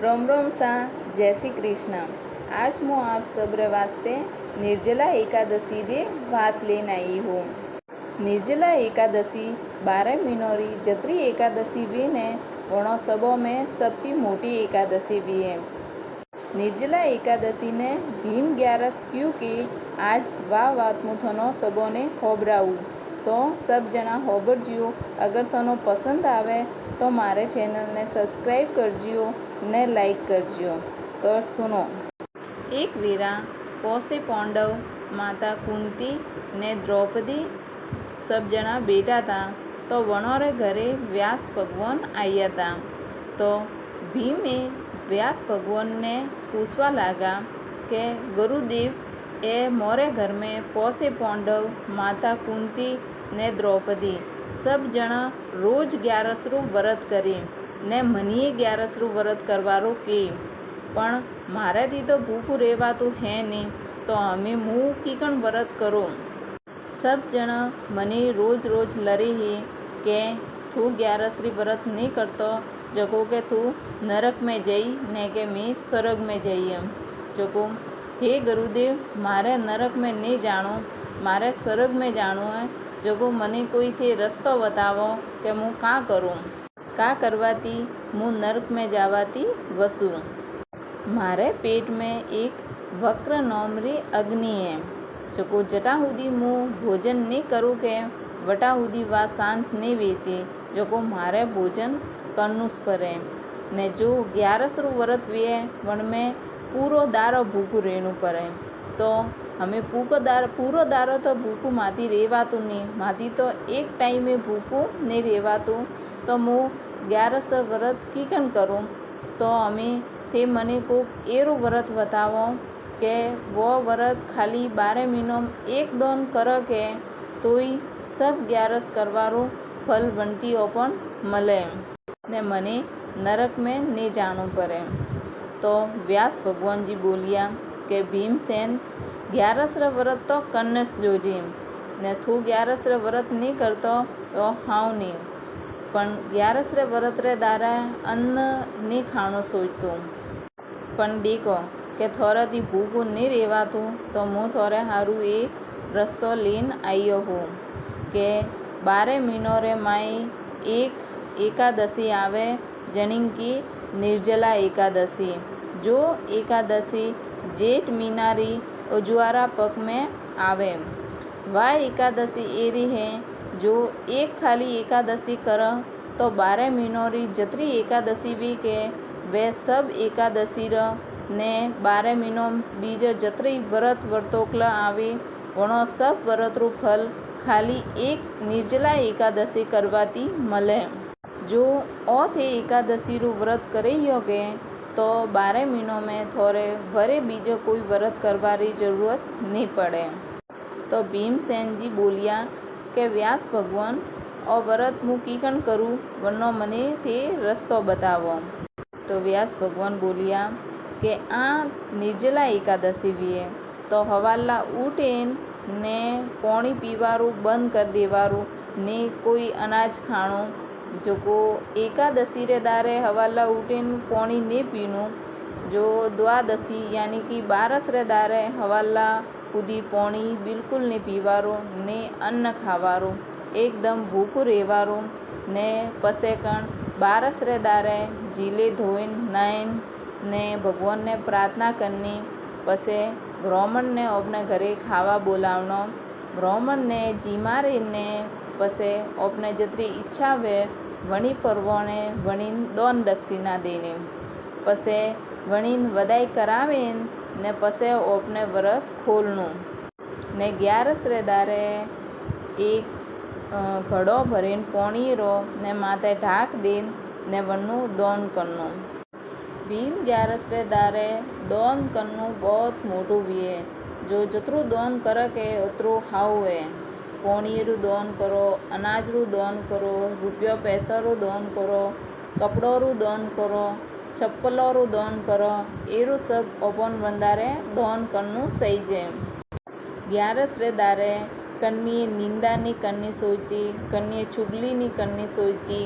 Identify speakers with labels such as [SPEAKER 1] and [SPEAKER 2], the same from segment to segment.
[SPEAKER 1] रोम रोम सा जय श्री कृष्ण। आज मैं आप सब वास्ते निर्जला एकादशी रे बात लेने आई हूँ। निर्जला एकादशी 12 महीनों री जत्री एकादशी भी ने वणो सबों में सबती मोटी एकादशी भी है। निर्जला एकादशी ने भीम 11 क्यों की आज वाह बात मु थनो सबों ने होबराऊ तो सब जना होबरजियो। अगर थनो पसंद आवे तो मारे चैनल ने सब्सक्राइब करजियो ने लाइक करजियो। तो सुनो। एक वीरा पोसे पांडव माता कुंती ने द्रौपदी सब जना बैठा था तो वनोरे घरे व्यास भगवान आया था। तो भीमे व्यास भगवान ने पूछवा लगा कि गुरुदेव ए मोरे घर में पोसे पांडव माता कुंती ने द्रौपदी सब जना रोज 11 रू व्रत करी ने मनीए 11 रू व्रत करवारो के पण माराथी तो भूखू रहेवातुं है नहीं तो हमें मुँ कीकण व्रत करो। सब जना मने रोज रोज लड़े ही के तू 11 व्रत नहीं करतो जको के तू नरक में जई ने के मैं स्वर्ग में जई। जको हे गुरुदेव मारे नरक में नहीं जानो मारे स्वर्ग में जानो है। जको मने कोई थी रस्तो बतावो कि मु का करूँ का करवाती मु नरक में जावाती वसू। मारे पेट में एक वक्र नोमरी अग्नि है जको जटा हुदी मु भोजन नहीं करूँ के वटा हुदी वा शांत नहीं वेती जको मारे भोजन करनुस पर है ने जो 11 व्रत वे वन में पूरो दारो भूखू रहनु पड़े। तो हमें पूरो दारो तो भूखू माती रेवातु नहीं माती तो एक टाइम में भूखू नहीं रेवातु तो मु 11 व्रत कीकन करूँ। तो हमें थे मने को एरो व्रत बतावो के वो व्रत खाली 12 महीनों में एक दोन कर के तो ही सब 11 करवारो फल बनती ओपन मले ने मने नरक में नहीं जानो पड़े। तो व्यास भगवान जी बोलिया के भीमसेन 11 व्रत तो करनेस जोजी ने तू 11 व्रत नहीं करतो तो हाउ नहीं पण 11 व्रत रे दारा अन्न नहीं खानो सोचतू पण देखो के थोड़ा दी भूखू नहीं रेवातू तो मु थोड़े हारू एक रस्तो लेन आयो हूँ के 12 महीनों रे माई एक एकादशी आवे जनिंग की निर्जला एकादशी जो एकादशी जेठ महीना री उज्वारा पक में आवे। वह एकादशी एरी है जो एक खाली एकादशी कर तो 12 महीनों री जत्री एकादशी भी के वे सब एकादशी र ने 12 महीनों बीज जत्री व्रत वर्तोकला आवी वणो सब व्रत रू फल खाली एक निर्जला एकादशी करवाती मले। जो ओ थे एकादशी रू व्रत करे योगे तो 12 महीनों में थोड़े वरे बीजे कोई व्रत करवारी जरूरत नहीं पड़े। तो भीमसेन जी बोलिया के व्यास भगवान और व्रत मु कीकन करूँ वरनो मने थे रस्तो बतावो। तो व्यास भगवान बोलिया के आ निर्जला एकादशी भी है तो हवाला उठेन ने पानी पीवारू बंद कर देवारू ने कोई अनाज खाणो जो को एकादशी रे दारे हवाला उठेन पानी नहीं पीनू। जो द्वादशी यानी कि 12 रे दारे हवाला खुदी पानी बिल्कुल नहीं पीवारो ने अन्न खावारो एकदम भूखू रहेवारो ने पसे कण 12 रे दारे झीले धोइन नाइन ने भगवान ने प्रार्थना करनी पसे ब्राह्मण ने अपने घरे खावा बोलावनो। ब्राह्मण ने जीमारी ने पसे अपने जतरी इच्छा वे वणी परवोने वणीन दोन दक्षिणा देने पसे वणीन वदाई करावेन ने पसे अपने व्रत खोलनु ने 11 रे दारे एक घड़ो भरीन पानी रो ने माथे ढाक देन ने वनु दोन करनु। भीम 11 रे दारे दोन करनु बहुत मोटू भी है जो जतरू दोन कर के उतरू हाउ है। पानी रू दोन करो अनाज रू दोन करो रुपया पैसा रू दोन करो कपड़ों रू दोन करो चप्पलों रू दोन करो एरू सब ओपन बंदारे दोन करनु सही जे। 11 रे दारे कन्नी निंदा नहीं करनी सोचती कन्नी चुगली नहीं करनी सोचती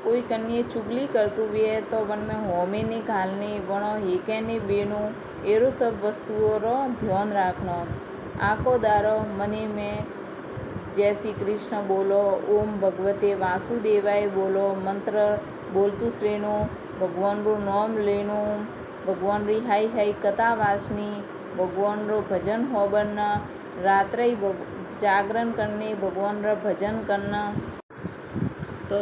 [SPEAKER 1] कोई कन्ये चुगली करतु वे तो वन में होमे ने घालने वणो हेके ने बेनो एरो सब वस्तुओं रो ध्यान राखनो। आको दारो मने में जय श्री कृष्ण बोलो, ओम भगवते वासुदेवाय बोलो, मंत्र बोलतु श्रेणु, भगवान रो नाम लेनो, भगवान री हाई हाई कथा वाचनी, भगवान रो भजन होबरना, रात्रे जागरण करने भगवान रा भजन करना। तो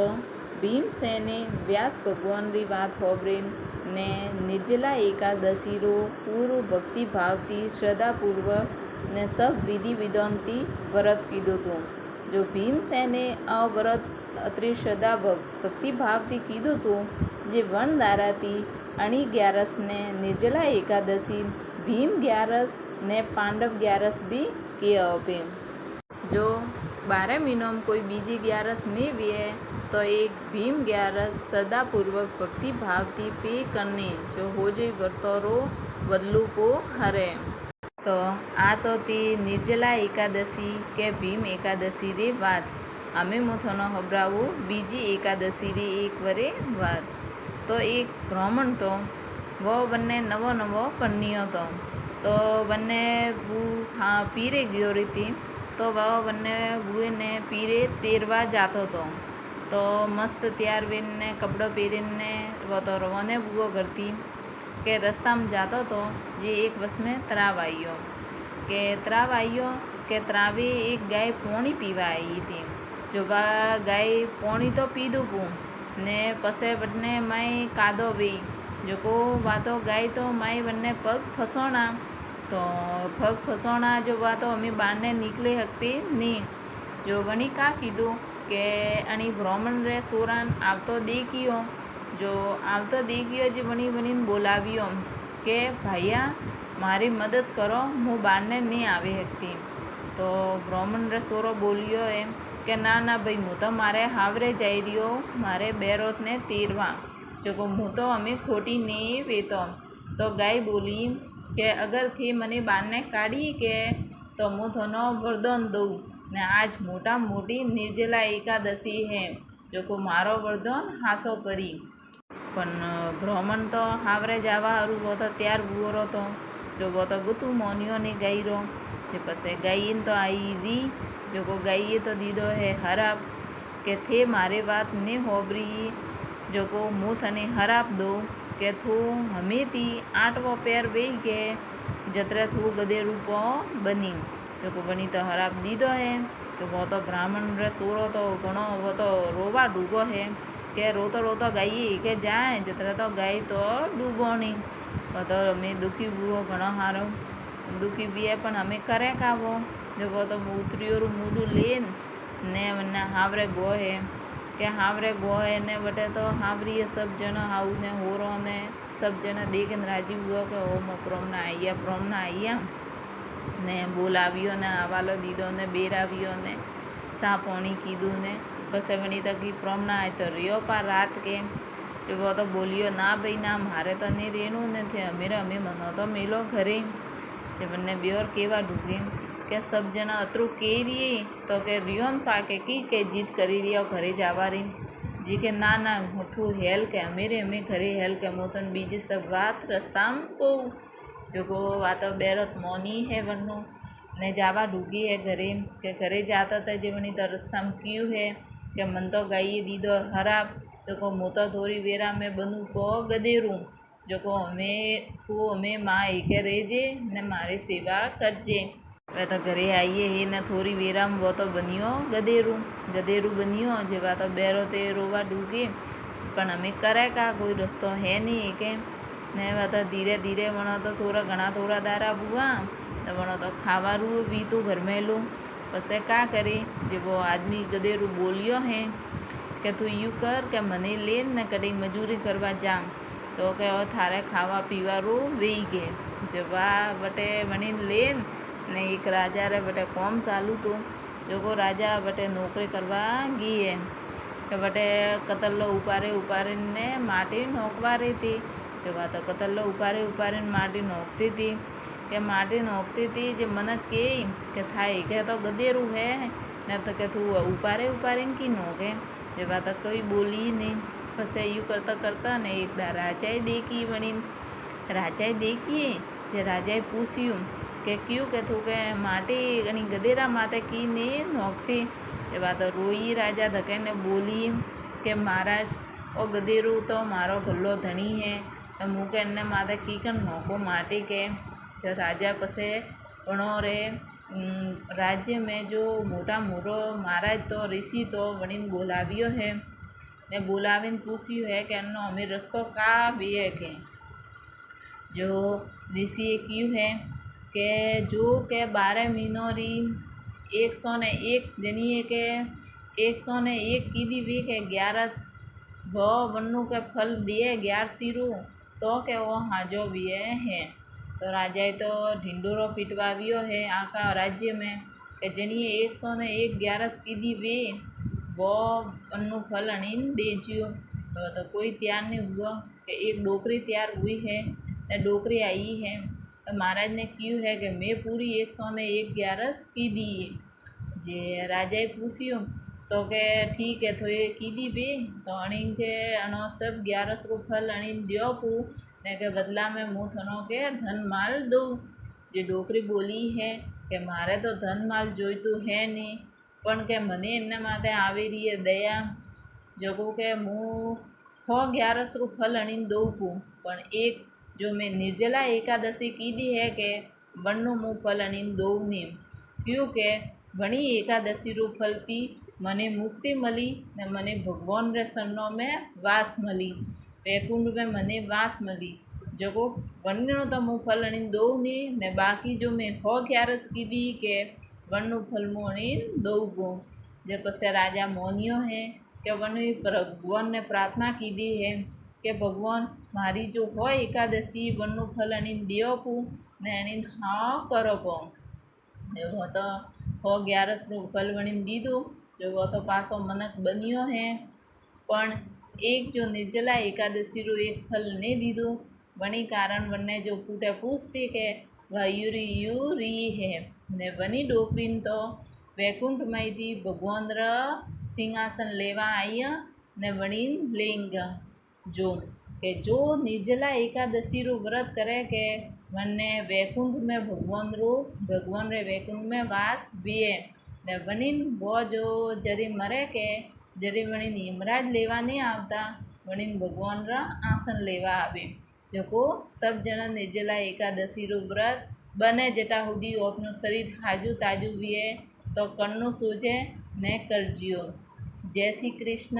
[SPEAKER 1] भीमसेने व्यास भगवान री बात होबरीन ने निर्जला एकादशी रो पूर्व भक्ति भावती श्रद्धापूर्वक ने सब विधि विधानती व्रत कीधो तो। जो भीमसेने आ व्रत अति श्रद्धा भक्ति भावती कीधो तो जे वन दाराती अणी 11 ने निर्जला एकादशी भीम 11 ने पांडव 11 भी किए आपे। जो 12 महीनों में कोई बीजी 11 नहीं वे तो एक भीम 11 सदापूर्वक भक्ति भावती पे करने जो हो जाए वर्तोरो वल्लू को हरे। तो आ तो ती निर्जला एकादशी के भीम एकादशी रे बात अमे मुथनो हबरावू बीजी एकादशी रे एक वरे बात। तो एक ब्राह्मण तो वो बन्ने नवो नवो पन्नियो तो बन्ने वो हाँ पीरे गयो रीति तो वह बन्ने बुए ने पीरे तेरवा जातो तो मस्त तैयार वेन ने कपड़ो पहरीने वो तो रवाने बुओ करती के रास्ता में जातो तो जे एक बस में तराव आइयो के तरावे एक गाय पानी पीवा आई थी। जो बा गाय पानी तो पीधो पू ने पसे बने माई कादो वे जो को वातो गाय तो माई बने पग फसोना तो पग फसोना जो वातो अमी बारने निकले हकती नहीं। जो वनी का कीधो के अणी ब्राह्मण रे सोरान आवतो देखियो जो आवतो देखियो जो वनी वनी बोलावियो के भाइया मारी मदद करो हूँ बारने नहीं आवे हकती। तो ब्राह्मण रे सोरो बोलियो एम के ना भाई हूँ तो मारे हावरे जाई रियो मारे बेरोत ने तेरवा जो को हूँ तो अमे खोटी नहीं वेतो। तो गाय बोली के अगर थी मने बारने काढ़ी के तो हूँ थोनो वरदान दूँ ने आज मोटा मोटी निर्जला एकादशी है जो को मारो वरदान हासो परी। पण ब्राह्मण तो हावरे जावा हारू वो तो तैयार बुओरो तो जो वो तो गुतु मोनियो ने गाई रो जे पसे गाई तो आई री जो को गाई तो दीदो है हराप के थे मारे बात ने होबरी जो को मुँह थने हराप दो के थू हमें थी 8वो पैर वे के जतरे थू गदे रूपो बनी जो को बनी तो हराप दीदो है कि वो तो ब्राह्मण रे सोरो तो घणो वो तो रोवा डूबो है के रोतो गाई के जाए जतरे तो गाय तो डूबो नहीं। वो तो हमें दुखी हुओ घणो हारो दुखी भी है पण हमें करे का वो जो वो तो उतरियो रू मूडू लेन ने वने हावरे गो है के हावरे गो है ने बटे तो हावरी सब जन हाउ ने होरो ने सब जन देखन राजी हुओ के ओ मो प्रोमना आइया ने बोलावियो ने हवालो दीदो ने बेरावियो ने सा पानी कीधु ने बस वनी तक की प्रोमना आए तो रियो पर रात के वो तो बोलियो ना भाई ना मारे तो नहीं रेणु ने थे अमीर अमी मनो तो मिलो घरे जे बन्ने ब्योर केवा डूबी के सब जना अतरू के रही तो के रियोन पाके की के जीत करी रियो घरे जावा रही जी के ना थू हेल के अमीरे अमी घरे हेल के मोतन बीजी सब बात रस्ता को जो को वातो बेरत मोनी है वनो ने जावा डूगी है घरे के घरे जाता था जीवनी तो रस्ता में क्यों है के मन तो गाइए दीदो हराब जो को मोतो थोड़ी वेरा में बनू को गदेरू जो को हमें थू हमें माँ एक रेजे ने मारी सेवा करजे। वह तो घरे आइए ही ने थोड़ी वेरा में वो तो बनियो गदेरू बनियो जेवा तो बेरो ते रोवा डूगे पण हमें करे का कोई रस्तो है नहीं के ने वह तो धीरे धीरे वनो तो थोड़ा दारा बुआ तो वनो तो खावारू भी तो घर में लो पसे का करे जो वो आदमी गदेरू बोलियो है के तू यू कर के मने लेन न कहीं मजूरी करवा जा तो के थारे खावा पीवा रो वे गे जो वाह बटे वनी लेन ने एक राजा रे बटे कौम चालू तो जो को राजा बटे नौकरी करवा गई है के बटे कतल्लो उपारे ने माटी नोकवा रही थी जो बात कतल्लो उपारे माटी नोकती थी के माटी नोकती थी जो मन के थाई के तो गदेरू है ने तो के तू उपारे की नोके जे बात कोई बोली नहीं। बस यूँ करता करता ने एक दा राजाए देखी वणी राजाए देखिए जे राजाए पूछ्યું કે क्यों કે તું કે माटे અને ગધેડા माटे की ने नोकती। એ વાત રોઈ राजा धके ने बोली કે महाराज ओ गधेरू तो मारो भल्लो धनी है तो मुके एने माथे की कर नौको माटी के। तो राजा पसे वणो रे राज्य में जो मोटा मोटो महाराज तो ऋषि तो वणीने बोलाव्यो है ने बोलावीने पूछ्યું है कि एनो अमी रस्तो का बीए के। जो ऋषिए क्यों है कि जो के 12 महीनों री 101 जनिए के 101 कीधी वी के 11 वो वनु के फल दिए 11 सिरू तो के वो हाजो विये है। तो राजाए तो ढिंडोरो पीटवाव्यो है आका राज्य में कि जनिए 101 11 कीधी वे वो वनु फल अणीन देजियो। तो कोई तैयार नहीं हुआ कि एक डोकरी तैयार हुई है ने डोकरी आई है। तो महाराज ने क्यों है कि मैं पूरी 101 11 कीधी जे राजाए पूछ्યું तो के ठीक है तो ये कीधी बे तो अणीन के अणो सब 11 रू फल अणीन दियो पू ने के बदला में मुँह थनो के धन माल दूँ। जे डोकरी बोली है कि मारे तो धन माल जोईतुं है नहीं पण के मने एना माटे आवी रही है दया जगो के मुँ 11 रू फल अणीन दऊँ पू पण एक जो मैं निर्जला एकादशी कीधी है कि वननु मुँ फल अणीन दऊँ नहीं क्योंकि वणी एकादशी रू फलती मने मुक्ति मली ने मने भगवान रे सरनो में वास मली वैकुंठ में मने वास मली जगो वन्यनो तो मुँ फल अणीन दऊँ नहीं ने बाकी जो मैं 11 कीधी के वनु फल मुँ अणीन दऊँ गो। जे पसे राजा मोनियो है कि वनु भगवान ने प्रार्थना कीधी है कि भगवान मारी जो हो एकादशी वनु फल अणीन दियो पू ने अणीन हाँ करो पो। वो तो हो 11 रू फल वणीन दीधुं जो वो तो पासो मनक बनियो है पण एक जो निर्जला एकादशी रू एक फल ने दीधुं वणी कारण वने जो पूटे पूछती के वायुरी यू री है ने वनी डोकरीन तो वैकुंठ में थी भगवान र सिंहासन लेवा आई ने वणी लेंगा जो के जो निर्जला एकादशी रू व्रत करे के वने वैकुंठ में भगवान रे वैकुंठ में वास बीए ने वनीन वो जो जरी मरे के जरी वणीन यमराज लेवा नहीं आवता वणीन भगवान रा आसन लेवा आवे। जो सब जना निर्जला एकादशी रू व्रत बने जटा सुधी आपनु शरीर हाजू ताजू बीए तो कन्नु सूझे ने करजियो। जय श्री कृष्ण।